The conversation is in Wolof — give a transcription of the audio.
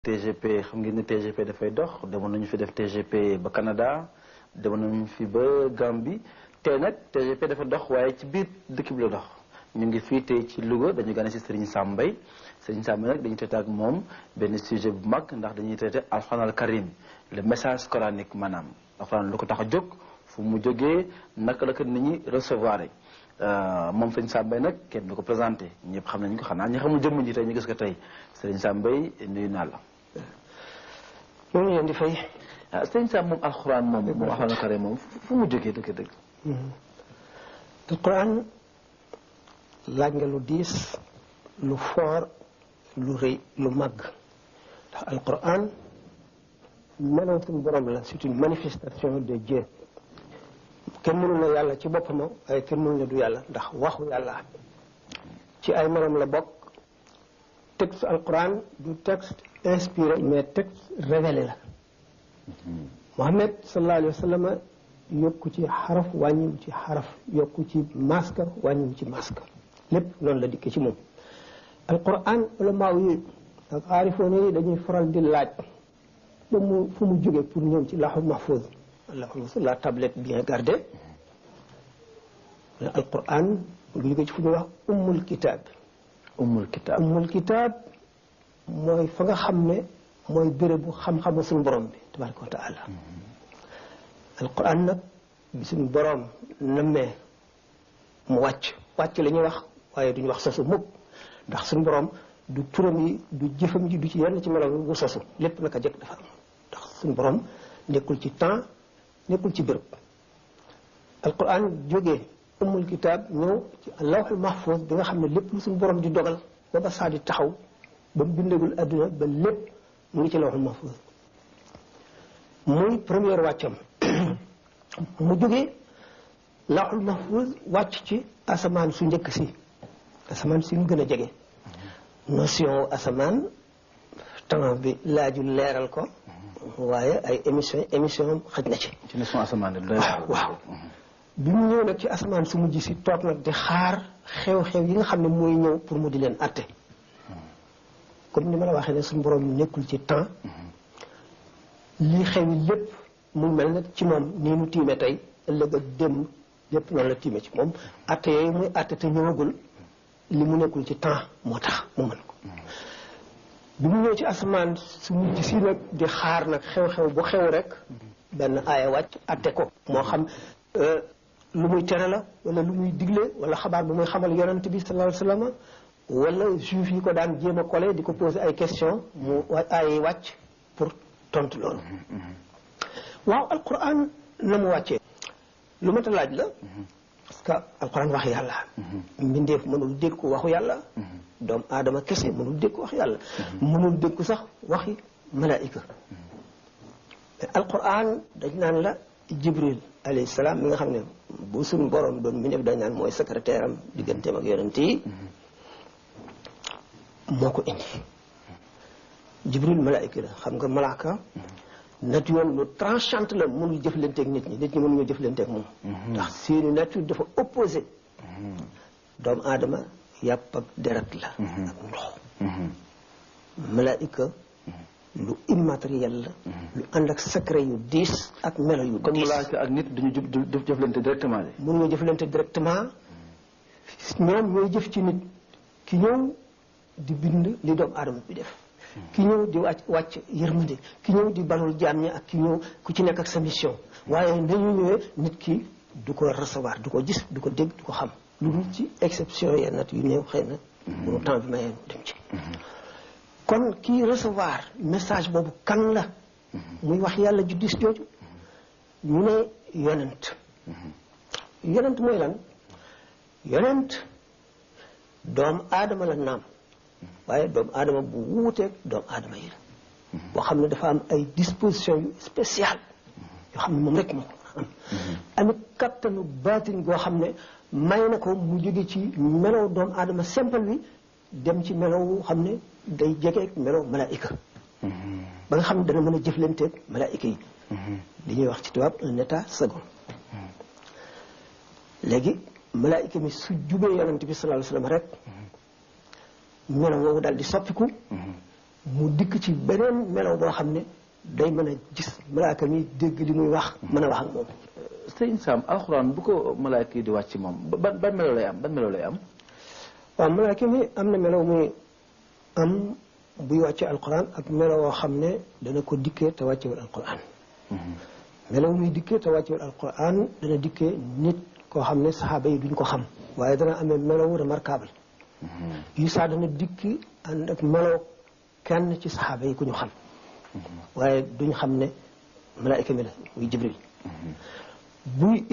TGP xam ngeen ne TGP dafay dox demoon nañu fi def TGP ba Canada demoon nañu fi ba Gambie tey nag TGP dafa dox waaye ci biir dëkk bi la dox ñu ngi fii tey ci Louga dañu gane si Serigne Sam Mbaye Serigne Sam Mbaye nag dañu traité ak moom benn sujet bu mag ndax dañuy traité alxuraan al karim le message coranique maanaam alxuraan lu ko tax a jóg fu mu jógee naka la ko nit ñi recevoir moom Serigne Sam Mbaye nag kenn du ko présenté ñëpp xam nañu ko xanaa ñi xamul jëmm ji tey ñu gis ko tey Serigne Sam Mbaye nuyu naa la. ñoo ngi leen di fay. Serigne Sam moom alxuraan moom alxuraan al karim moom fu mu jógee dëgg-dëgg. alxuraan laaj nga lu diis lu foor lu rëy lu màgg ndax alxuraan melaw suñu borom la c'est une manifestation de Dieu kenn mënul na yàlla ci boppam waaye kenn mënul na du yàlla ndax waxu yàlla ci ay melam la bokk. texte alquran du texte inspiré mais texte révélé la Muhammad sallallahu alayhi wa sallam yokku ci xaraf wàññiwu ci xaraf yokku ci maska wàññiwu ci maska lépp noonu la dikkee ci moom alquran ulama yi ak aarifoon yi dañuy faral di laaj ba mu fu mu jógee pour ñëw ci lahul mahfuz la tablette bien gardée alquran bu jógee ci fu ñuy wax ummul kitab ummul kitaab mooy fa nga xam ne mooy bérébu xam-xamu suñu borom bi tabaraka wa taala alquran nag bi suñu borom nammee mu wàcc la ñuy wax waaye duñu wax sosu mukk ndax suñu borom du turam yi du jëfam ji du ci yenn ci melo bu sosu lépp naka jëkk dafa am ndax suñu borom nekkul ci temps nekkul ci béréb alquran jógee ummul kitaab ñëw ci lawhul mahfuz bi nga xam ne lépp lu suñu borom di dogal ba ba saa di taxaw ba mu bindagul adduna ba lépp mu ngi ci lawhul mahfuz muy première wàccam mu jógee lawhul mahfuz wàcc ci asamaan su njëkk si asamaan si mu gën a jege notion asamaan temps bi laaju leeral ko waaye ay émission xaj na ci notion asamaan waaw bi mu ñëw nag ci asamaan su mujj si toog nag di xaar xew-xew yi nga xam ne mooy ñëw pour mu di leen atte comme ni ma la waxee ne suñu borom nekkul ci temps lii xew yi lépp mu mel nag ci moom nii mu tiime tey ëllëg ak démb lépp noonu la tiime ci moom atte yooyu muy atte te ñëwagul li mu nekkul ci temps moo tax mu mën ko bi mu ñëw ci asamaan su mujj si nag di xaar nag xew-xew bu xew rek benn aaya wàcc atte ko moo xam lu muy tere la wala lu muy digle wala xabaar bu muy xamal yonent bi sallallahu alayhi wa sallam wala juif yi ko daan jéem a collé di ko poser ay question mu ay wàcc pour tontu loolu waaw alquran na mu wàccee lu ma ta laaj la parce que alquran wax yàlla mbindeef mënul dégg ko waxu yàlla doomu aadama kese mënul dégg ko waxu yàlla mënul dégg ko sax waxi malaayika mais alquran dañ naan la jibril alayhi salaam mi nga xam ne bu suñu borom doon mbindeef dañ naan mooy secrétaire am digganteem ak yonent yi moo ko indi jibril malaayika la xam nga malaaka nature lu tranchante la mënul jëflanteeg nit ñi mënuñoo jëflanteeg moom ndax seeni nature dafa opposé doomu aadama yàpp ak deret la ak ndox malaayika lu immatériel la lu ànd ak secret yu diis ak melo yu diis comme malaaka ak nit duñu jëflante directement de mënuñoo jëflante directement ñoom ñooy jëf ci nit ki ñëw di bind li doomu aadama bi def ki ñëw di wàcc yërmande ki ñëw di balul jaam ñi ak ki ñëw ku ci nekk ak sa mission waaye dañu ñëwee nit ki du ko recevoir du ko gis du ko dégg du ko xam lu dul ci exception yenn nat yu néew xëy na bu temps bi mayee dem ci kon kii recevoir message boobu kan la muy wax yàlla ju diis jooju ñu ne yonent mooy lan yonent doomu aadama la naam waaye doomu aadama bu wuuteeg doomu aadama yi la boo xam ne dafa am ay disposition yu spéciale yoo xam ne moom rek moo ko am amit kattanu baatin goo xam ne may na ko mu jóge ci melow doomu aadama simple bi dem ci melow xam ne day jegeeg melow malaayika ba nga xam ne dana mën a jëflanteeg malaayika yi li ñuy wax ci tubaab un état second léegi malaayika mi su jubee yonent bi sallallahu alayhi wa sallam rek melo woowu daal di soppiku mu dikk ci beneen melaw boo xam ne day mën a gis malaaka mi dégg li muy wax mën a wax ak moom. sëñ Sam alxuraan bu ko malaaka yi di wàcc moom ban melo lay am ban melo lay am. waaw malaaka mi am na melaw muy am buy wàcce alquran ak melaw woo xam ne dana ko dikkee te wàccewul alquran. melaw muy dikkee te wàccewul alquran dana dikkee nit koo xam ne saxaaba yi duñ ko xam waaye dana amee melaw remarquable. yu saa dana dikki ànd ak melaw kenn ci saxaaba yi ku ñu xam. waaye duñ xam ne malaayika mi la muy Jibril buy